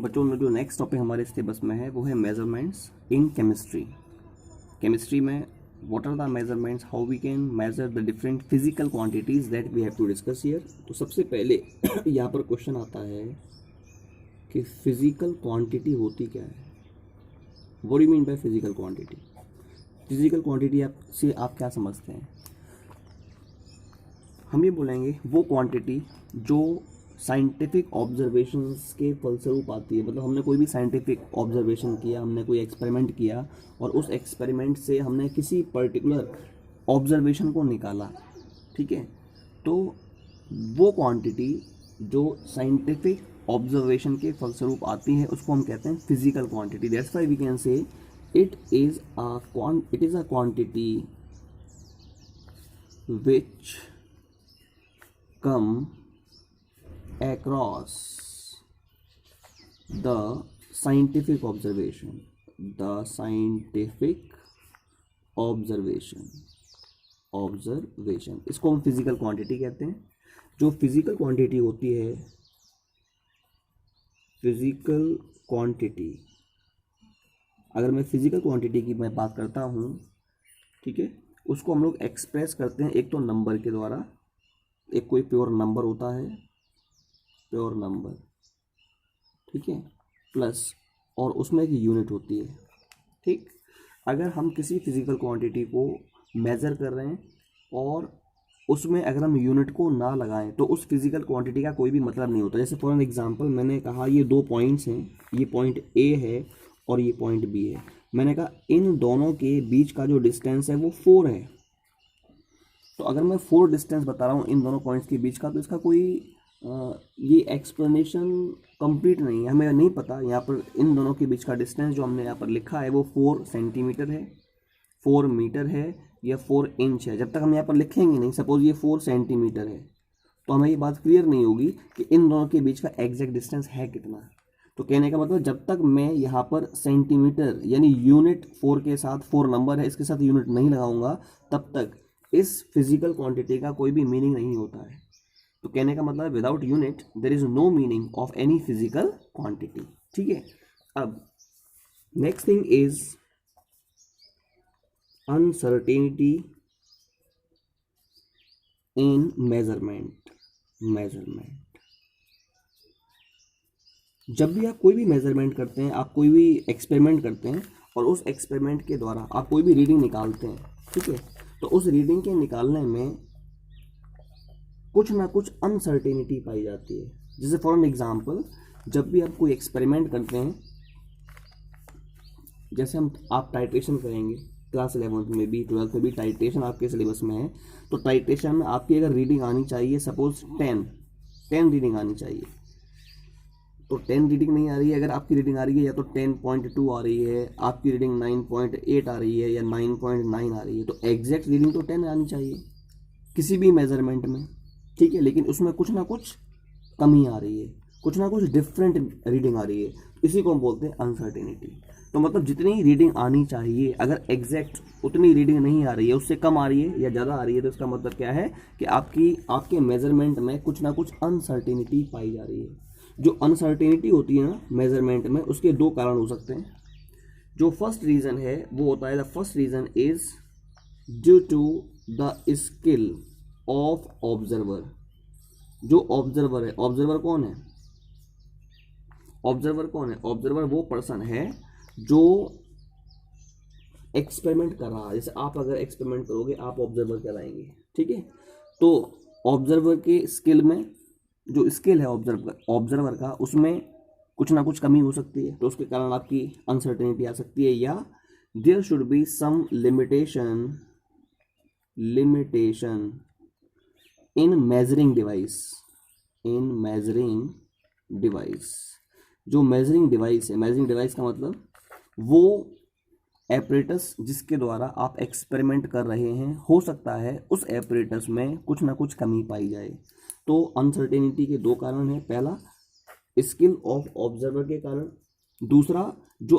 बच्चों जो next topic हमारे सिलेबस में है वो है मेजरमेंट्स इन केमिस्ट्री। केमिस्ट्री में what are the measurements, how we can measure the different physical quantities that we have to discuss here. तो सबसे पहले यहाँ पर क्वेश्चन आता है कि फिजिकल क्वांटिटी होती क्या है। What do you mean by physical quantity? Physical quantity से आप क्या समझते हैं? हम ये बोलेंगे वो क्वांटिटी जो साइंटिफिक ऑब्जर्वेशंस के फलस्वरूप आती है। मतलब हमने कोई भी साइंटिफिक ऑब्जर्वेशन किया, हमने कोई एक्सपेरिमेंट किया और उस एक्सपेरिमेंट से हमने किसी पर्टिकुलर ऑब्जर्वेशन को निकाला, ठीक है। तो वो क्वांटिटी जो साइंटिफिक ऑब्जर्वेशन के फलस्वरूप आती है उसको हम कहते हैं physical quantity. That's why we can say it is a quantity which come across the scientific observation इसको हम फिजिकल क्वांटिटी कहते हैं। जो फिजिकल क्वांटिटी होती है, फिजिकल क्वांटिटी, अगर मैं फिजिकल क्वांटिटी की मैं बात करता हूँ, ठीक है, उसको हम लोग एक्सप्रेस करते हैं एक तो नंबर के द्वारा। एक कोई प्योर नंबर होता है, प्योर नंबर, ठीक है, प्लस और उसमें एक यूनिट होती है, ठीक। अगर हम किसी फिजिकल क्वांटिटी को मेज़र कर रहे हैं और उसमें अगर हम यूनिट को ना लगाएं तो उस फिजिकल क्वांटिटी का कोई भी मतलब नहीं होता। जैसे फॉर एन एग्जांपल मैंने कहा ये दो पॉइंट्स हैं, ये पॉइंट ए है और ये पॉइंट बी है। मैंने कहा इन दोनों के बीच का जो डिस्टेंस है वो 4 है। तो अगर मैं 4 डिस्टेंस बता रहा हूँ इन दोनों पॉइंट्स के बीच का, तो इसका कोई ये एक्सप्लेनेशन कंप्लीट नहीं है। हमें नहीं पता यहाँ पर इन दोनों के बीच का डिस्टेंस जो हमने यहाँ पर लिखा है वो 4 सेंटीमीटर है, 4 मीटर है या 4 इंच है। जब तक हम यहाँ पर लिखेंगे नहीं, सपोज ये 4 सेंटीमीटर है, तो हमें ये बात क्लियर नहीं होगी कि इन दोनों के बीच का एग्जैक्ट डिस्टेंस है कितना। तो कहने का मतलब जब तक मैं यहाँ पर सेंटीमीटर यानी यूनिट 4 के साथ, 4 नंबर है इसके साथ यूनिट नहीं लगाऊंगा, तब तक इस फिजिकल क्वांटिटी का कोई भी मीनिंग नहीं होता है। तो कहने का मतलब without unit there is no meaning of any physical quantity, ठीक है। अब next thing is uncertainty in measurement. जब भी आप कोई भी मेजरमेंट करते हैं, आप कोई भी एक्सपेरिमेंट करते हैं और उस एक्सपेरिमेंट के द्वारा आप कोई भी रीडिंग निकालते हैं, ठीक है, तो उस रीडिंग के निकालने में कुछ ना कुछ अनसर्टेनिटी पाई जाती है। जैसे फॉर एन एग्जांपल, जब भी आप कोई एक्सपेरिमेंट करते हैं, जैसे आप टाइट्रेशन करेंगे क्लास 11th में भी, 12th में भी टाइट्रेशन आपके सिलेबस में है। तो टाइट्रेशन में आपकी अगर रीडिंग आनी चाहिए, सपोज 10 रीडिंग आनी चाहिए, तो 10 रीडिंग नहीं आ रही है। अगर आपकी रीडिंग आ रही है या तो 10.2 आ रही है, आपकी रीडिंग 9.8 आ रही है या 9.9 आ रही है, तो एग्जैक्ट रीडिंग तो 10 आनी चाहिए किसी भी मेजरमेंट में, ठीक है। लेकिन उसमें कुछ ना कुछ कमी आ रही है, कुछ ना कुछ डिफरेंट रीडिंग आ रही है, इसी को हम बोलते हैं अनसर्टेनिटी। तो मतलब जितनी रीडिंग आनी चाहिए अगर एग्जैक्ट उतनी रीडिंग नहीं आ रही है, उससे कम आ रही है या ज़्यादा आ रही है, तो इसका मतलब क्या है कि आपके मेजरमेंट में कुछ ना कुछ अनसर्टेनिटी पाई जा रही है। जो अनसर्टेनिटी होती है ना मेजरमेंट में, उसके दो कारण हो सकते हैं। जो फर्स्ट रीज़न है वो होता है, the first reason is due to the skill of observer. जो ऑब्जर्वर है, ऑब्जर्वर कौन है? ऑब्जर्वर वो पर्सन है जो एक्सपेरिमेंट कर रहा है। जैसे आप अगर एक्सपेरिमेंट करोगे, आप ऑब्जर्वर कहलाएंगे, ठीक है। तो ऑब्जर्वर के स्किल में, जो स्किल है ऑब्जर्वर का, उसमें कुछ ना कुछ कमी हो सकती है, तो उसके कारण आपकी अनसर्टेनिटी आ सकती है। या there should be some limitation in measuring device. जो मेजरिंग डिवाइस का मतलब वो एपरेटस जिसके द्वारा आप एक्सपेरिमेंट कर रहे हैं, हो सकता है उस एपरेटस में कुछ ना कुछ कमी पाई जाए। तो अनसर्टेनिटी के दो कारण हैं, पहला स्किल ऑफ ऑब्जर्वर के कारण, दूसरा जो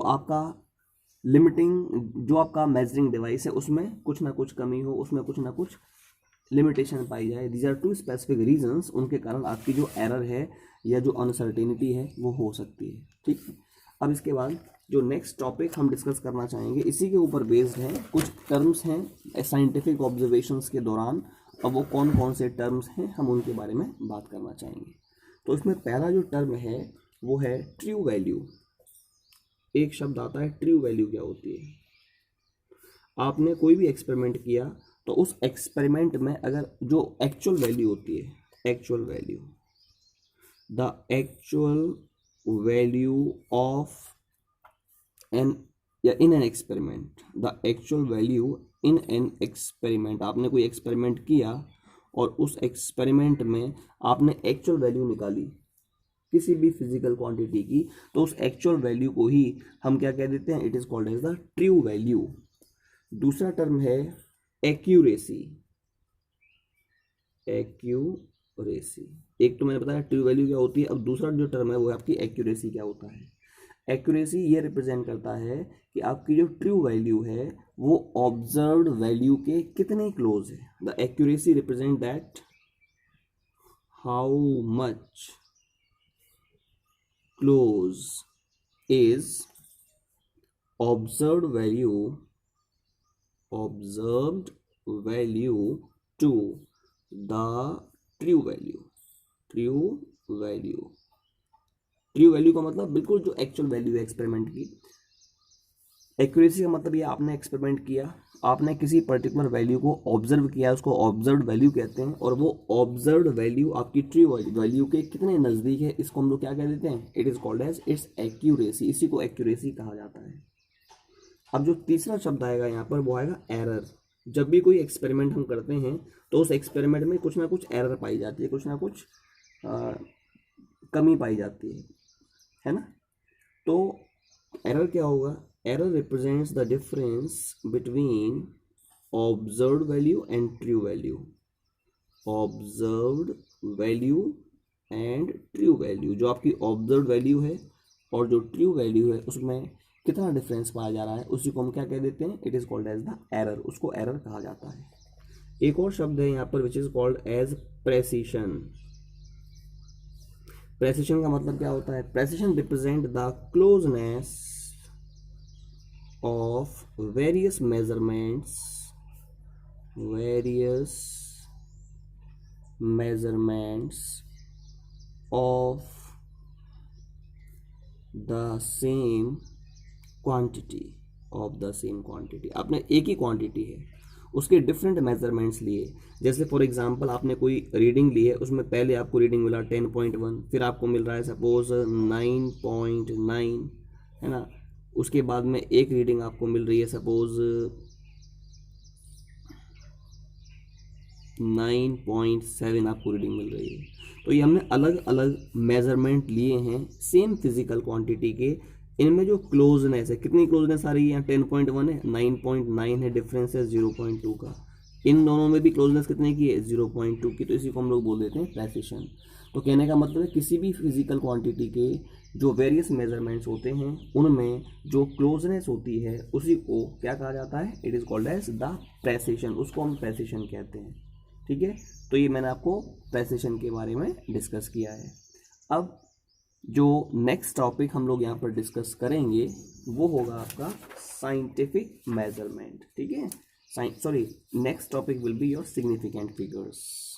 आपका मेजरिंग डिवाइस है उसमें कुछ ना कुछ कमी हो, उसमें कुछ ना कुछ लिमिटेशन पाई जाए। These are two specific reasons, उनके कारण आपकी जो एरर है या जो अनसर्टेनिटी है वो हो सकती है। ठीक है, अब इसके बाद जो नेक्स्ट टॉपिक हम डिस्कस करना चाहेंगे इसी के ऊपर बेस्ड है, कुछ टर्म्स हैं साइंटिफिक ऑब्जर्वेशंस के दौरान। अब वो कौन कौन से टर्म्स हैं हम उनके बारे में बात करना चाहेंगे। तो इसमें पहला जो टर्म है वो है ट्रू वैल्यू। एक शब्द आता है ट्रू वैल्यू। क्या होती है? आपने कोई भी एक्सपेरिमेंट किया तो उस एक्सपेरिमेंट में अगर जो एक्चुअल वैल्यू होती है, actual value, the actual value of an या in an experiment, the actual value in an experiment, आपने कोई एक्सपेरिमेंट किया और उस एक्सपेरिमेंट में आपने एक्चुअल वैल्यू निकाली किसी भी फिजिकल क्वांटिटी की, तो उस एक्चुअल वैल्यू को ही हम क्या कह देते हैं? It is called as the true value. दूसरा टर्म है एक्यूरेसी। एक्यूरेसी, एक तो मैंने बताया ट्रू वैल्यू क्या होती है, अब दूसरा जो टर्म है वो है आपकी एक्यूरेसी। क्या होता है? एक्यूरेसी ये रिप्रेजेंट करता है कि आपकी जो ट्रू वैल्यू है वो ऑब्जर्व्ड वैल्यू के कितने क्लोज है। The accuracy represent that how much close is observed value to the true value। True value का मतलब बिल्कुल जो एक्चुअल वैल्यू है एक्सपेरिमेंट की। एक्यूरेसी का मतलब ये आपने एक्सपेरिमेंट किया, आपने किसी पर्टिकुलर वैल्यू को ऑब्जर्व किया, उसको ऑब्जर्व्ड वैल्यू कहते हैं, और वो ऑब्जर्व्ड वैल्यू आपकी ट्रू वैल्यू के कितने नज़दीक है, इसको हम लोग क्या कह देते हैं? It is called as its accuracy. इसी को एक्यूरेसी कहा जाता है। अब जो तीसरा शब्द आएगा यहाँ पर वो आएगा एरर। जब भी कोई एक्सपेरिमेंट हम करते हैं तो उस एक्सपेरिमेंट में कुछ ना कुछ एरर पाई जाती है, कुछ ना कुछ कमी पाई जाती है ना? तो एरर क्या होगा? Error represents the difference between observed value and true value. Observed value and true value, जो आपकी ऑब्जर्व्ड वैल्यू है और जो ट्रू वैल्यू है उसमें कितना डिफरेंस पाया जा रहा है, उसी को हम क्या कह देते हैं? It is called as the error. उसको एरर कहा जाता है। एक और शब्द है यहाँ पर which is called as precision. Precision का मतलब क्या होता है? Precision represent the closeness of various measurements of the same quantity. आपने एक ही क्वांटिटी है, उसके डिफरेंट मेजरमेंट्स लिए। जैसे फॉर एग्जांपल आपने कोई रीडिंग ली है, उसमें पहले आपको रीडिंग मिला 10.1, फिर आपको मिल रहा है सपोज 9.9, है ना? उसके बाद में एक रीडिंग आपको मिल रही है सपोज 9.7 आपको रीडिंग मिल रही है। तो ये हमने अलग अलग मेजरमेंट लिए हैं सेम फिजिकल क्वांटिटी के। इनमें जो क्लोजनेस है, कितनी क्लोजनेस आ रही है? यहाँ 10.1 है, 9.9 है, डिफरेंस है 0.2 का। इन दोनों में भी क्लोजनेस कितने की है? 0.2 की। तो इसी को हम लोग बोल देते हैं प्रेसिशन। तो कहने का मतलब है किसी भी फिजिकल क्वांटिटी के जो वेरियस मेजरमेंट्स होते हैं उनमें जो क्लोजनेस होती है उसी को क्या कहा जाता है? It is called as the precision. उसको हम प्रेसिशन कहते हैं। ठीक है, तो ये मैंने आपको प्रेसिशन के बारे में डिस्कस किया है। अब जो नेक्स्ट टॉपिक हम लोग यहाँ पर डिस्कस करेंगे वो होगा आपका साइंटिफिक मेजरमेंट। ठीक है, next topic will be your significant figures.